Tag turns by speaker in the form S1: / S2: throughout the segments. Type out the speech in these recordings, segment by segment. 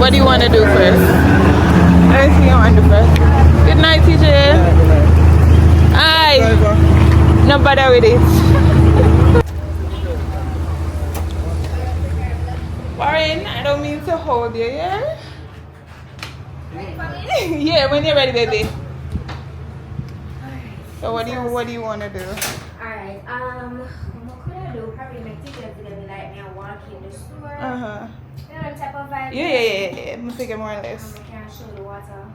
S1: What do you want to do first? Anything you want to do first? Good night, TJ. Aye. No bother with it. Warren, I don't mean to hold you, yeah? Yeah, when you're ready, baby. So what do you want to do?
S2: Alright, what could I do? Probably make TJ feel like me and walk in the store.
S1: Uh-huh.
S2: You know the type of vibe?
S1: Yeah. I'm thinking more or less.
S2: I can't show the water.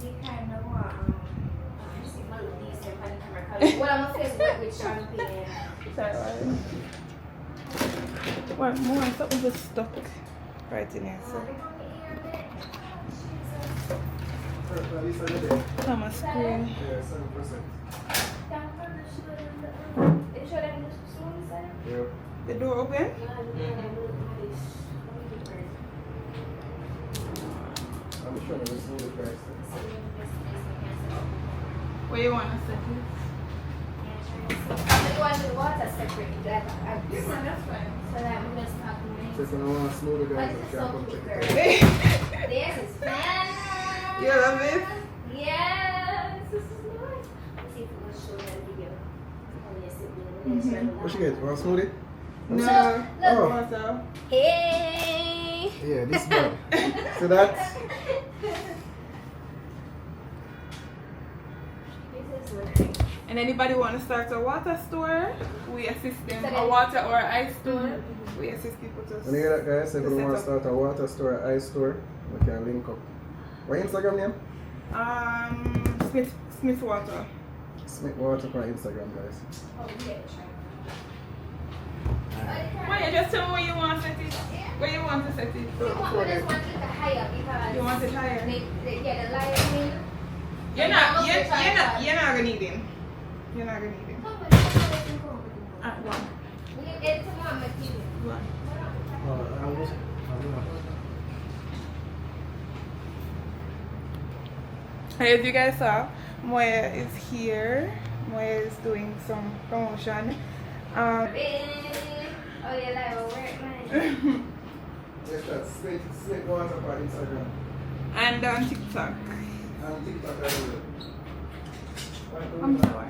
S2: We kind of want, just see my little decent on the camera. Well, I'm a face wet with champagne.
S1: Sorry, what more? Something just stuck right in here. So. I'm a screen.
S3: Yeah, 7%. Yeah.
S1: The door open?
S3: I'm sure this is the price.
S1: Where you want to set it?
S2: You want the water separate? That's fine. So that we're going to start
S3: So if you don't want to smooth it guys, you can't come check it.
S2: This is fun.
S1: You love it?
S2: Yes, this is nice. Let's see if we can show that video.
S3: What you get? Want to smooth it?
S1: No.
S3: Oh.
S1: Water.
S2: Hey.
S3: Yeah, this is good. So that.
S1: And anybody want to start a water store? We assist them. A water or ice store. We assist people to.
S3: When you hear that, guys, if you want to start a water store or ice store, we can link up. What Instagram name?
S1: Smith Water.
S3: Smith Water for Instagram, guys.
S2: Oh, yeah,
S1: Moya, just tell me where you want to set it. Where you want to set it.
S2: You want it higher because
S1: You want it higher?
S2: the lighting.
S1: You're not gonna need him. You're not gonna need him. At one. As you guys saw, Moya is here. Moya is doing some promotion.
S3: Yes, that's Smith Water for Instagram.
S1: And on TikTok.
S3: And TikTok as well.
S1: I'm sorry.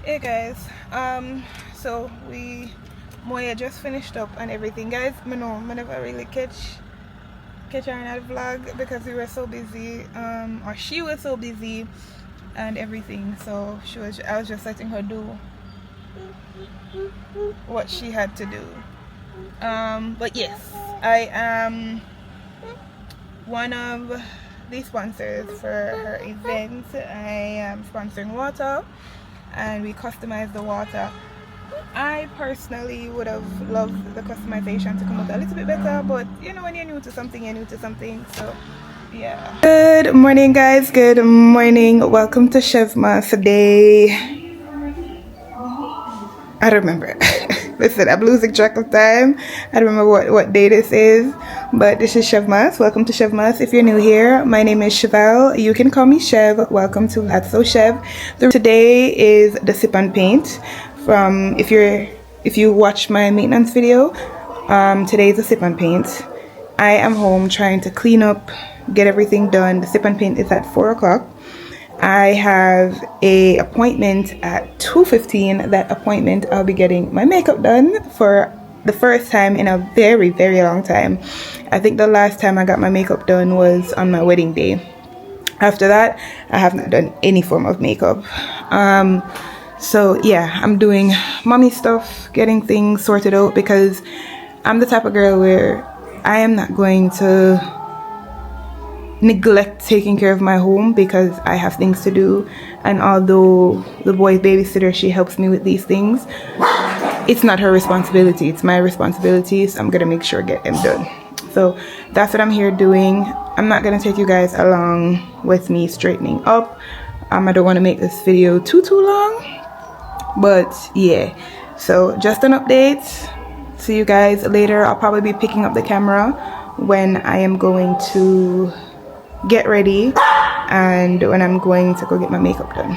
S1: Hey guys, so Moya just finished up and everything. Guys, I never really catch her in that vlog because we were so busy, or she was so busy and everything. So I was just letting her do what she had to do. But yes, I am one of the sponsors for her event. I am sponsoring water and we customize the water. I personally would have loved the customization to come out a little bit better, but you know, when you're new to something, you're new to something. So yeah. Good morning guys, good morning. Welcome to CHEVMAS day. I don't remember. Listen, I'm losing track of time. I don't remember what day this is, but this is CHEVMAS. Welcome to CHEVMAS. If you're new here, my name is Chevelle. You can call me Chev. Welcome to That's So Chev. Today is the sip and paint. From if you watch my maintenance video, today is the sip and paint. I am home trying to clean up, get everything done. The sip and paint is at 4 o'clock. I have a appointment at 2:15. That appointment, I'll be getting my makeup done for the first time in a very, very long time. I think the last time I got my makeup done was on my wedding day. After that, I have not done any form of makeup. So yeah, I'm doing mommy stuff, getting things sorted out because I'm the type of girl where I am not going to neglect taking care of my home because I have things to do, and although the boy's babysitter, she helps me with these things, it's not her responsibility, it's my responsibility. So I'm gonna make sure I get them done. So that's what I'm here doing. I'm not gonna take you guys along with me straightening up. I don't want to make this video too long, but yeah, so just an update. See you guys later. I'll probably be picking up the camera when I am going to get ready and when I'm going to go get my makeup done.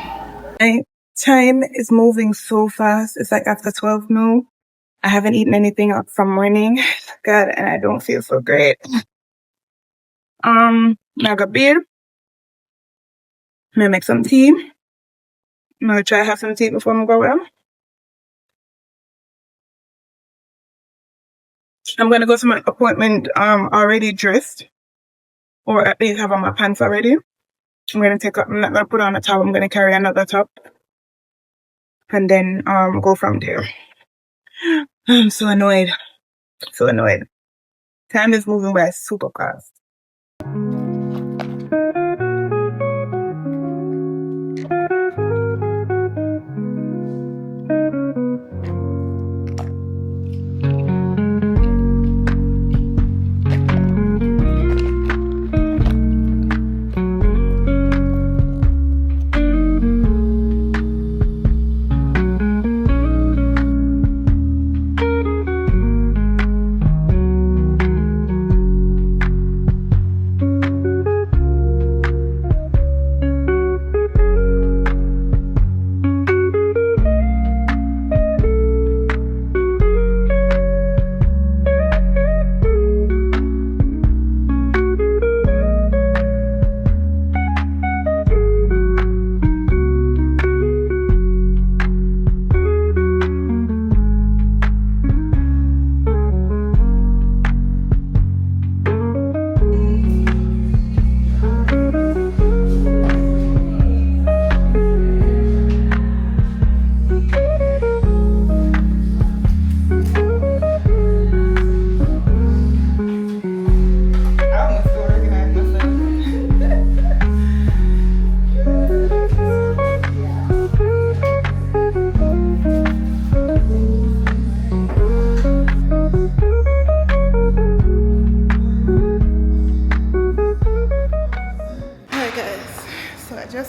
S1: My time is moving so fast. It's like after 12 now I haven't eaten anything from morning. God, and I don't feel so great. I got beer. I'm gonna make some tea. I'm gonna try to have some tea before I go out. I'm gonna go to my appointment already dressed, or at least have on my pants already. I'm not gonna put on a top, I'm gonna carry another top. And then go from there. I'm so annoyed. So annoyed. Time is moving by super fast.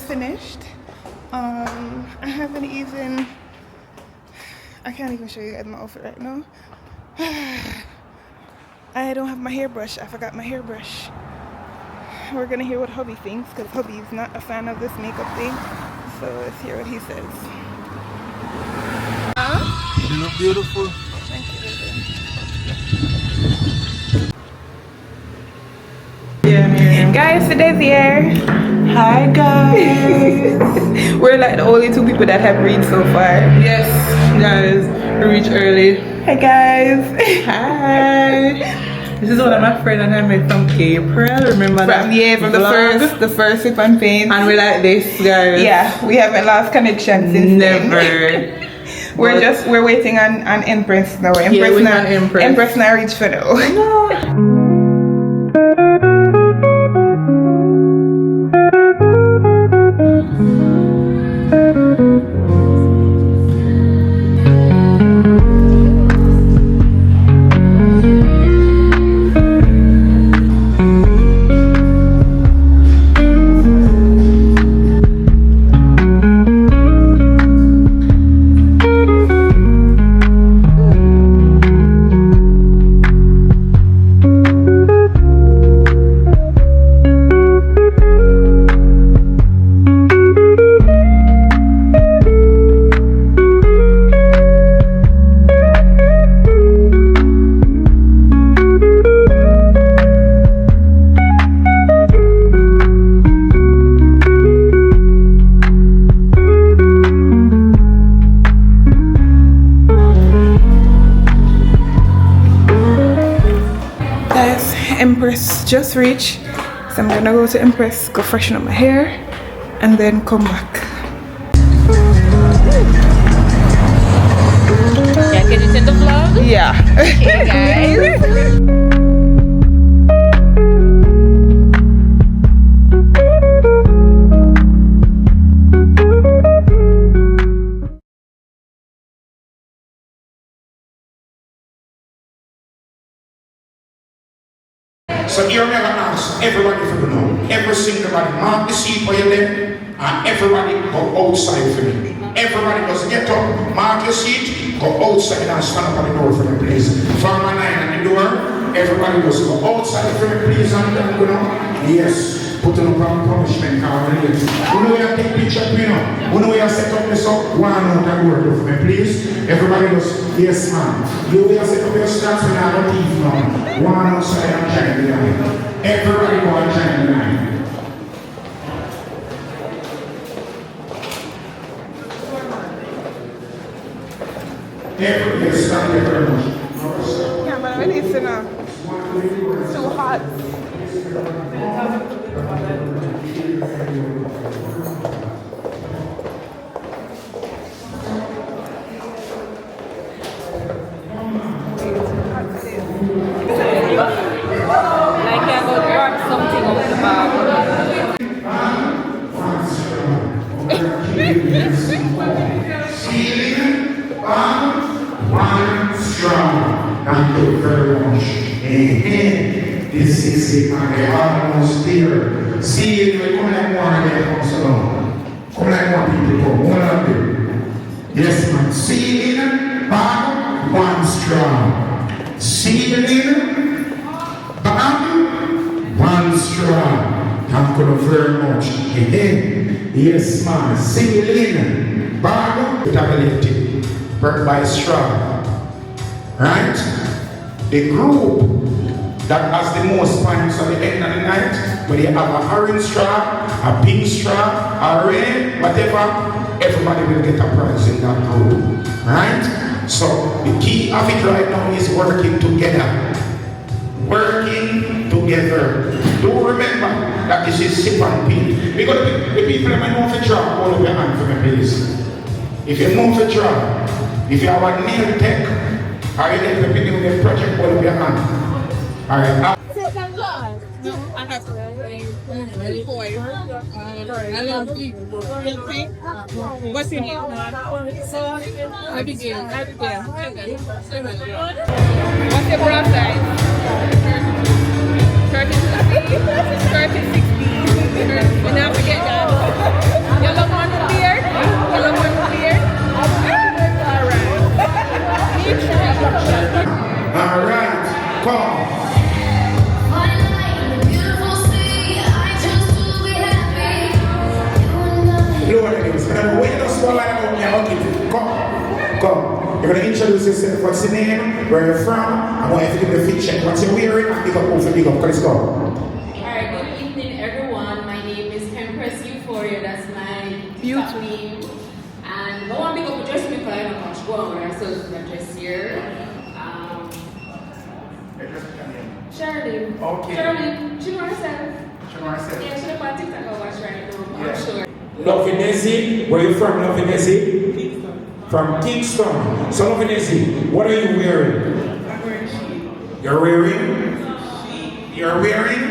S1: Finished. I can't even show you guys my outfit right now. I don't have my hairbrush. I forgot my hairbrush. We're gonna hear what hubby thinks, because hubby is not a fan of this makeup thing. So let's hear what he says.
S3: You look beautiful.
S1: Thank you, baby. Guys, today's here.
S4: Hi guys.
S1: We're like the only two people that have read so far.
S4: Yes, guys, we reached early.
S1: Hi guys.
S4: Hi. This is one of my friends and I met from April. Remember that?
S1: From the first sip and paint.
S4: And we're like this, guys.
S1: Yeah, we haven't lost connection since
S4: Never.
S1: then. we're waiting on Empress now. Empress now reach for now.
S4: No.
S1: Empress just reached, so I'm gonna go to Empress, go freshen up my hair, and then come back.
S2: Yeah, get it in the vlog?
S1: Yeah.
S2: Okay, guys.
S5: So you're never ask everybody for the know. Every single body mark the seat for you there, and everybody go outside for me. Everybody just get up, mark your seat, go outside and stand up at the door for me, please. From my line at the door, everybody just go outside for me, please, and then go down. Yes. put on a punishment card. You know where I take picture, you know? You know where I set up this up? One out and work for me, please. Everybody goes, yes, ma'am. You where I set up your stats when I don't leave now. One outside and join the line. Everybody go and join the line. Yes, thank you very much.
S1: Yeah, but I need to know. It's too hot.
S2: Like I go grab something off the bag.
S5: One strong. Thank you very much. Amen. This is the utmost dear. See you. Come like one day comes along. Come like one people come. One of them. Yes, man. Sealing, bottom, one strong. Sealing, bottom, one strong. Thank you very much. Amen. Yes, man. Sealing, bottom, stability. Work by strong. Right? The group that has the most points at the end of the night, whether you have an orange straw, a pink straw, a red, whatever, everybody will get a prize in that group. Right? So the key of it right now is working together. Working together. Do remember that this is sip and peel. Because the people that know for draw, hold up your hand for me, please. If you know for draw, if you have a nail tech, or you need to begin with a project, hold up your hand. Alright.
S6: I have to what's your name? Abigail. What's your bra size? 30-16. You never forget that. You look on the beard? You look on the beard?
S5: Alright. Come. Lord, when you swallow out your come. You're going to introduce yourself. What's your name? Where you're from? I want you to give the fit check. What's your wearing? And pick up, over, pick up. Let's go.
S7: Alright, good evening everyone. My name is Empress Euphoria. That's my TikTok name. And I want to pick up a dress because I don't much go on with ourselves in a dress here. Charlene.
S5: Okay.
S7: Charlene, she know herself.
S5: She know herself.
S7: Yeah, she know about TikTok I watch right now. I'm sure.
S5: Lovinesi, where are you from, Lovinesi? Kingston. From Kingston. So Lovinesi, what are you wearing?
S4: I'm wearing sheet.
S5: You're wearing? You're wearing?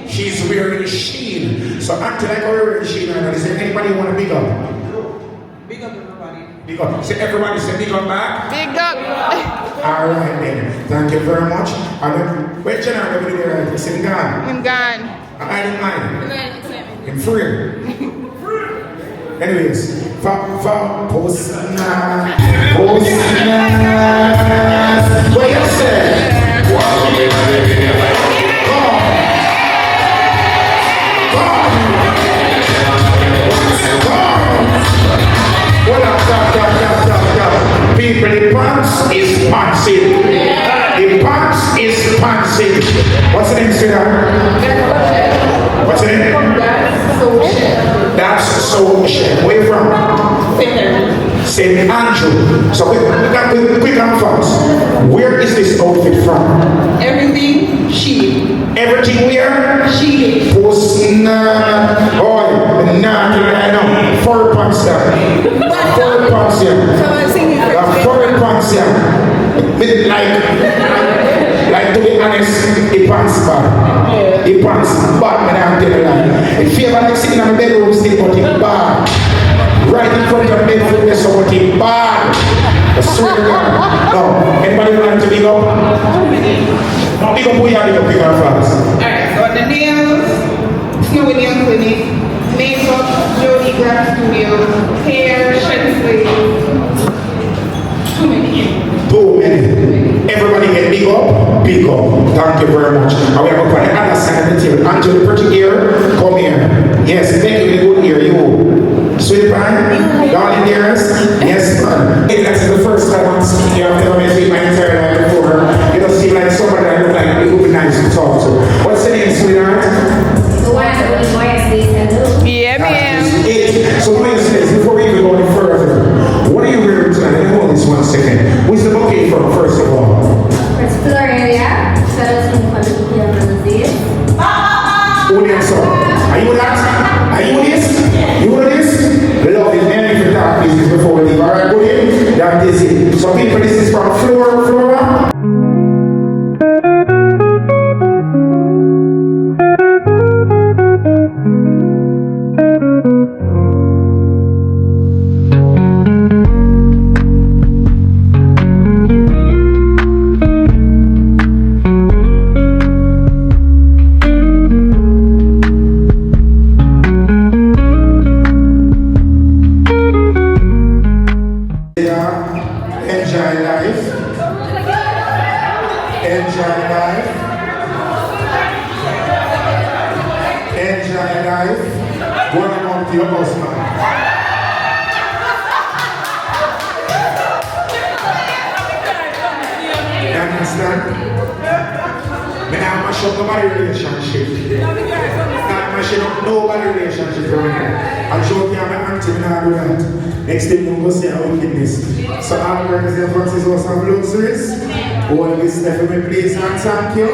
S5: She's wearing sheen. So act like we're wearing sheen. Is there anybody want to big up?
S4: Big up everybody.
S5: Big up. So everybody say big up back.
S1: Big up.
S5: Alright then. Thank you very much. And where's Jenna over there? Is him gone?
S1: I'm gone.
S5: I didn't mind. I'm free. Anyways, Posna. What you say? People, the pants is pantsing. The pants is pantsing. What's the name, sweetheart? What's the name? That's social. Where you from? St. Andrew. So quick and fast. Where is this outfit from?
S6: Everything she.
S5: Everything where?
S6: She.
S5: Posna. Oh, nah, 4 pants there. 4 pants here.
S6: So I'm singing.
S5: 4 pants here. Like to be honest, the pants bad. The pants bad, man, I'm telling you. If you ever like sitting on the bedroom, still but it bad. Right in front of the bedroom, there's something bad. I swear to God. No. Anybody want to big up? No, big up who you are, big up fast.
S6: Alright, so the nails, Snowy Nail Clinic, makeup, Jody Graph Studio, hair, shed sleeves. Too many.
S5: Everybody get big up, big up. Thank you very much. And we are going to the other side of the table. Angel, the pretty ear, come here. Yes, Becky with the good ear, you. Sweet pie, darling dearest. Yes, man. Hey, that's the first time I'm speaking. I've never met my entire life before. You don't seem like somebody that look like it would be nice to talk to. What's your name, sweetheart?
S1: Yeah, man.
S5: So Moya says, before we even go any further, what are you wearing tonight? Let me hold this 1 second. Where's the bouquet from, first of all?
S2: First Florelia. Shout out to me for the video on the day.
S5: Who there, sir? Are you with that? Are you with this? You with this? Love is many for dark places before we leave. Alright, go in. That is it. So people, this is from Flora. Enjoy life. Enjoy life. Enjoy life. Go on home to your boss, man. You understand? Me not mash up nobody relationship. Not mash up nobody relationship right now. I'm joking, I'm an auntie, me not do that. Next thing I'm going to say a wickedness. So all workers and Francis was some luxuries. All this stuff in my place and thank you.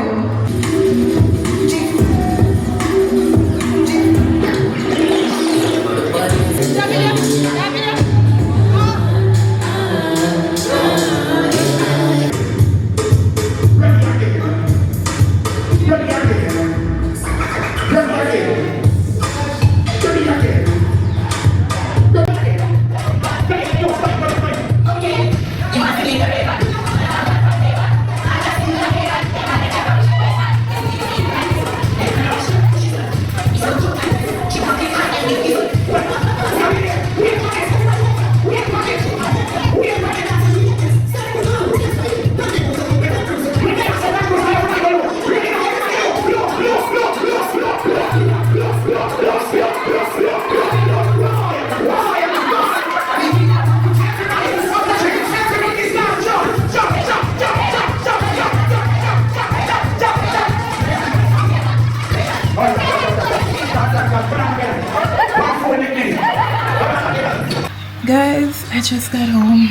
S1: Guys, I just got home.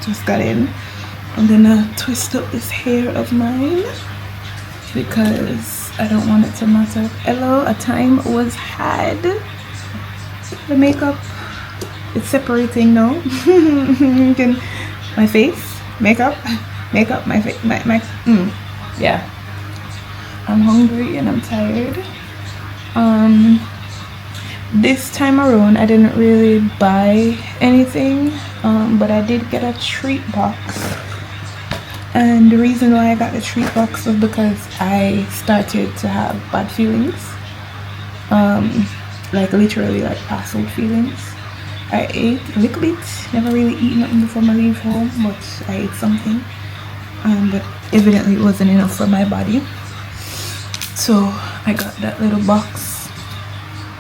S1: Just got in. I'm gonna twist up this hair of mine because I don't want it to mess up. Hello, a time was had. The makeup, it's separating now. My face, makeup, my face, yeah. I'm hungry and I'm tired. This time around I didn't really buy anything, but I did get a treat box, and the reason why I got the treat box was because I started to have bad feelings, like literally like past out feelings. I ate a little bit, never really eat nothing before I leave home, but I ate something, but evidently it wasn't enough for my body, so I got that little box.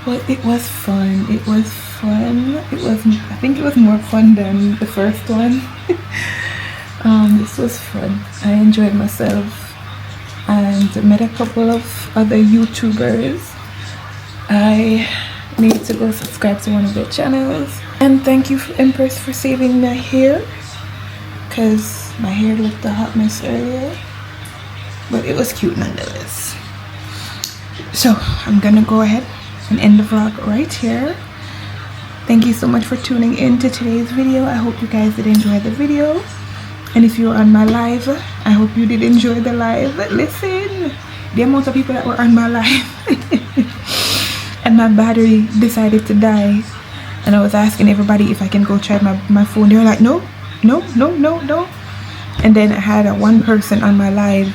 S1: But it was fun. It was fun. I think it was more fun than the first one. This was fun. I enjoyed myself and met a couple of other YouTubers. I need to go subscribe to one of their channels. And thank you, Empress, for saving my hair, because my hair looked a hot mess earlier, but it was cute nonetheless. So I'm gonna go ahead and end the vlog right here. Thank you so much for tuning in to today's video. I hope you guys did enjoy the video, and if you were on my live, I hope you did enjoy the live. Listen, the amount of people that were on my live and my battery decided to die, and I was asking everybody if I can go charge my phone. They were like, no. And then I had one person on my live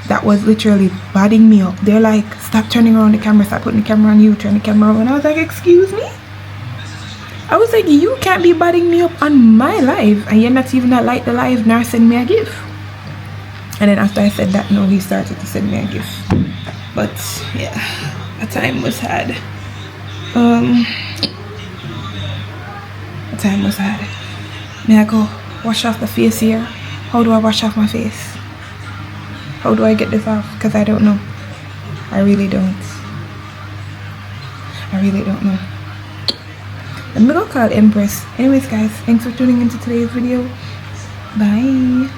S1: that was literally badding me up. They're like, stop turning around the camera, stop putting the camera on you, turn the camera on. And I was like, excuse me? I was like, you can't be badding me up on my live, and you're not even that like the live nor send me a gift. And then after I said that, no, he started to send me a gift. But yeah, the time was hard. The time was hard. May I go wash off the face here? How do I wash off my face? How do I get this off? Because I don't know. I really don't. I really don't know. Let me go call Empress. Anyways guys, thanks for tuning into today's video. Bye.